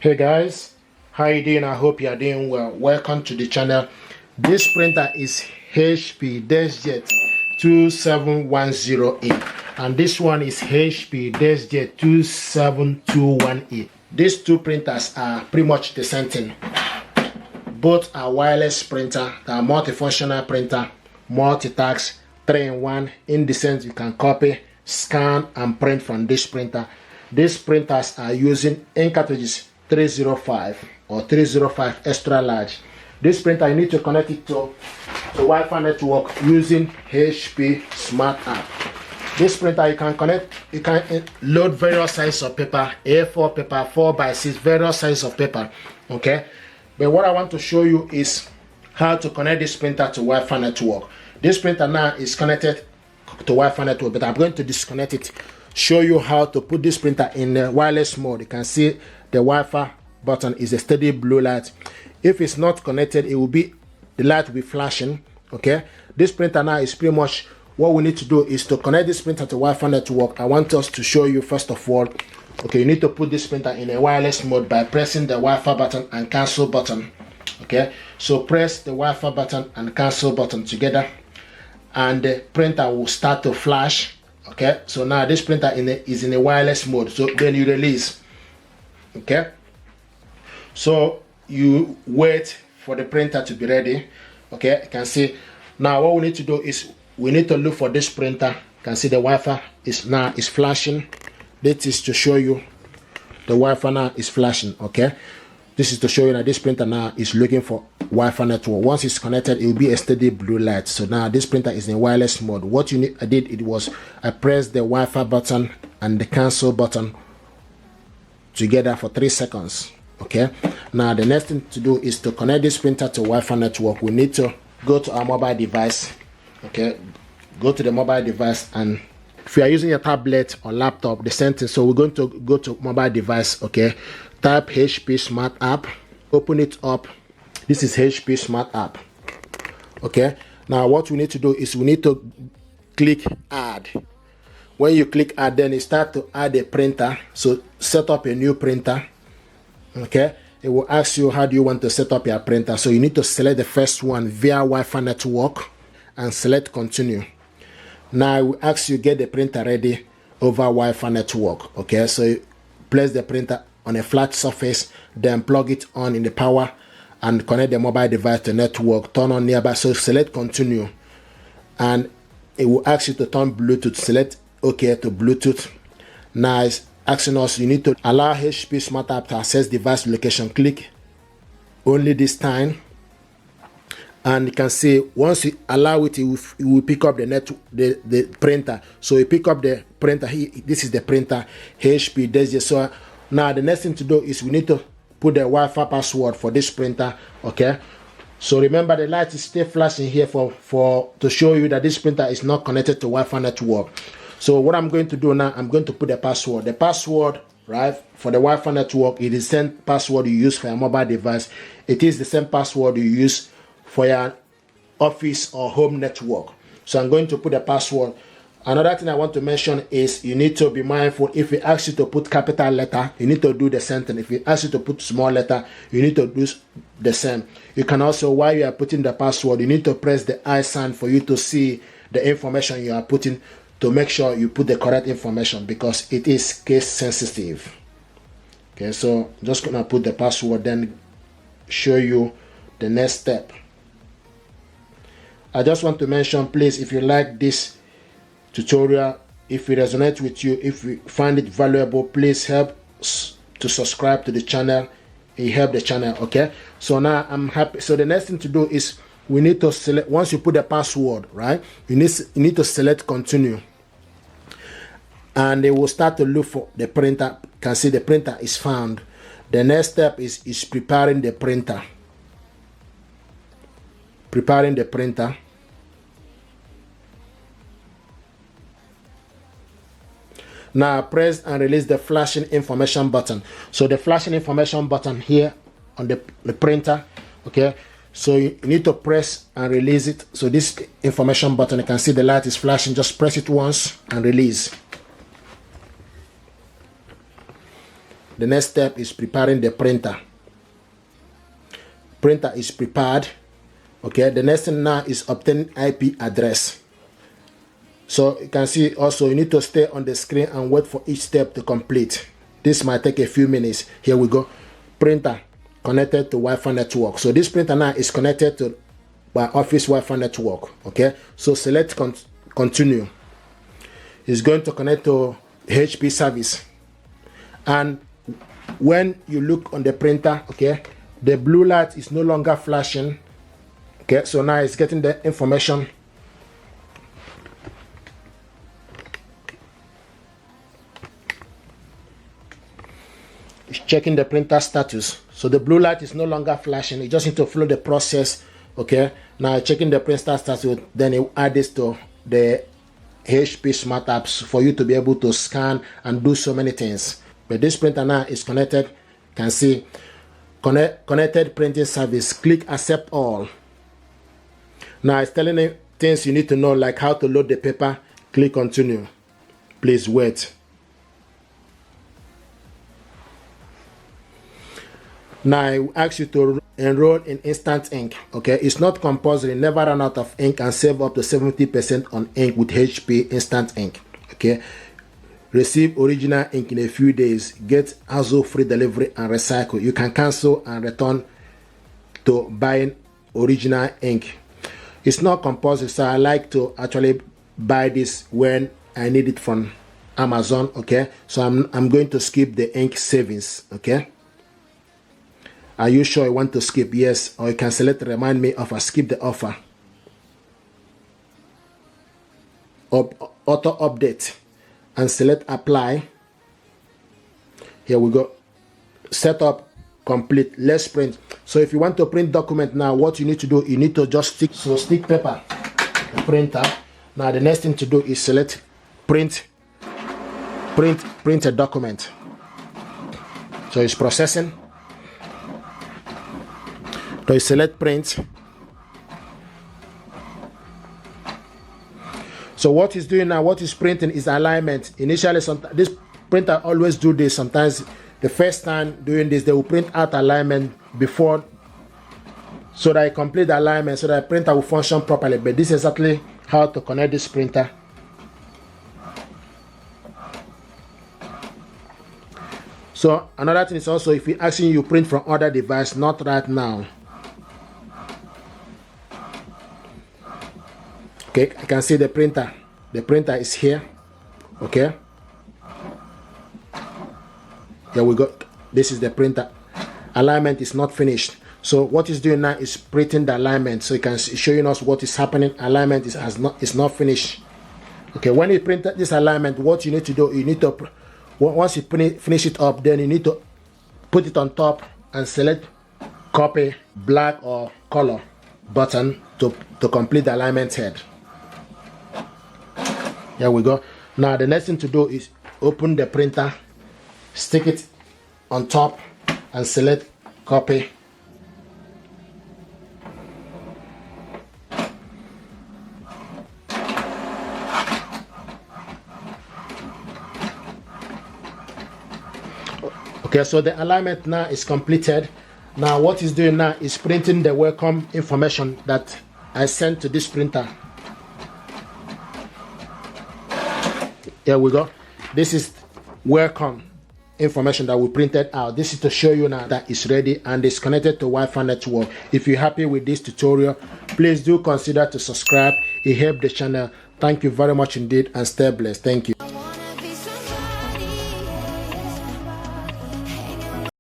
Hey guys, how you doing? I hope you are doing well. Welcome to the channel. This printer is HP Deskjet 27108 and this one is HP Deskjet 27218. These two printers are pretty much the same thing. Both are wireless printer, they are multifunctional printer, multitask, 3-in-1. In the sense you can copy, scan and print from this printer. These printers are using ink cartridges 305 or 305 extra large. This printer, you need to connect it to Wi-Fi network using HP Smart App. This printer you can load various sizes of paper, A4 paper, 4x6, various sizes of paper. Okay, but what I want to show you is how to connect this printer to Wi-Fi network. This printer now is connected to Wi-Fi network, but I'm going to disconnect it, show you how to put this printer in wireless mode. You can see the Wi-Fi button is a steady blue light. If it's not connected, the light will be flashing. Okay, this printer now is pretty much what we need to do is to connect this printer to Wi-Fi network. I want us to show you first of all. Okay, you need to put this printer in a wireless mode by pressing the Wi-Fi button and cancel button. Okay, so press the Wi-Fi button and cancel button together and the printer will start to flash. Okay, so now this printer is in a wireless mode. So then you release. Okay, so you wait for the printer to be ready. Okay, you can see now what we need to do is we need to look for this printer. You can see the Wi-Fi is flashing. This is to show you the Wi-Fi now is flashing. Okay, this is to show you that this printer now is looking for Wi-Fi network. Once it's connected, it will be a steady blue light. So now this printer is in wireless mode. What I pressed the Wi-Fi button and the cancel button together for 3 seconds. Okay, now the next thing to do is to connect this printer to Wi-Fi network. We need to go to our mobile device. Okay, go to the mobile device, and if you are using a tablet or laptop, the same thing. So we're going to go to mobile device. Okay, type HP Smart App, open it up. This is HP Smart App. Okay, now what we need to do is we need to click add. When you click add, then it start to add a printer. So set up a new printer. Okay, it will ask you how do you want to set up your printer. So you need to select the first one via Wi-Fi network and select continue. Now it will ask you get the printer ready over Wi-Fi network. Okay, so you place the printer on a flat surface, then plug it on in the power and connect the mobile device to network, turn on nearby. So select continue and it will ask you to turn Bluetooth. Select OK to Bluetooth. Now it's asking us you need to allow HP Smart App to access device location. Click only this time, and you can see once you allow it, it will pick up the printer. So you pick up the printer. This is the printer HP Deskjet. So now the next thing to do is we need to put the Wi-Fi password for this printer. Okay, so remember the light is still flashing here to show you that this printer is not connected to Wi-Fi network. So what I'm going to do now, I'm going to put the password. The password, right, for the Wi-Fi network, it is the same password you use for your mobile device. It is the same password you use for your office or home network. So I'm going to put the password. Another thing I want to mention is you need to be mindful. If it asks you to put capital letter, you need to do the same thing. If it asks you to put small letter, you need to do the same. You can also, while you are putting the password, you need to press the I sign for you to see the information you are putting, to make sure you put the correct information because it is case sensitive. Okay, so I'm just gonna put the password, then show you the next step. I just want to mention, please, if you like this tutorial, if it resonates with you, if you find it valuable, please help to subscribe to the channel. It helps the channel. Okay, so now I'm happy. So the next thing to do is we need to select, once you put the password, right, you need to select continue, and it will start to look for the printer. You can see the printer is found. The next step is preparing the printer. Preparing the printer. Now press and release the flashing information button. So the flashing information button here on the printer. Okay, so you need to press and release it. So this information button, you can see the light is flashing. Just press it once and release. the next step is preparing the printer. Printer is prepared. Okay, the next thing now is obtaining IP address. So you can see also you need to stay on the screen and wait for each step to complete. This might take a few minutes. Here we go. Printer connected to Wi-Fi network. So this printer now is connected to my office Wi-Fi network. Okay, so select continue. It's going to connect to HP service. And when you look on the printer, okay, the blue light is no longer flashing. Okay, so now it's getting the information. It's checking the printer status. So the blue light is no longer flashing. You just need to follow the process. Okay, now checking the printer status, then you add this to the HP smart apps for you to be able to scan and do so many things. But this printer now is connected. You can see connected printing service. Click accept all. Now it's telling you things you need to know, like how to load the paper. Click continue. Please wait. Now I ask you to enroll in Instant Ink. Okay, it's not compulsory. Never run out of ink and save up to 70% on ink with HP Instant Ink. Okay, receive original ink in a few days. Get hassle-free delivery and recycle. You can cancel and return to buying original ink. It's not compulsory, so I like to actually buy this when I need it from Amazon. Okay, so I'm going to skip the ink savings. Okay, are you sure you want to skip? Yes, or you can select remind me of a skip the offer. Auto update and select apply. Here we go. Setup complete. Let's print. So if you want to print document now, what you need to do, you need to just stick paper the printer. Now the next thing to do is select print a document. So it's processing. So you select print. So what it's doing now, what is printing is alignment. Initially, this printer always do this. Sometimes the first time doing this, they will print out alignment before, so that I complete the alignment, so that the printer will function properly. But this is exactly how to connect this printer. So another thing is also, if you're asking you print from other device, not right now. Okay, I can see the printer. The printer is here. Okay. There we go. This is the printer. Alignment is not finished. So what it's doing now is printing the alignment. So you can see, showing us what is happening. Alignment is not finished. Okay, when you print this alignment, what you need to do, you need to, once you finish it up, then you need to put it on top and select copy black or color button to complete the alignment head. Here we go. Now the next thing to do is open the printer, stick it on top and select copy. Okay, so the alignment now is completed. Now what it's doing now is printing the welcome information that I sent to this printer. Here we go. This is welcome information that we printed out. This is to show you now that it's ready and it's connected to Wi-Fi network. If you're happy with this tutorial, please do consider to subscribe. It helps the channel. Thank you very much indeed and stay blessed. Thank you.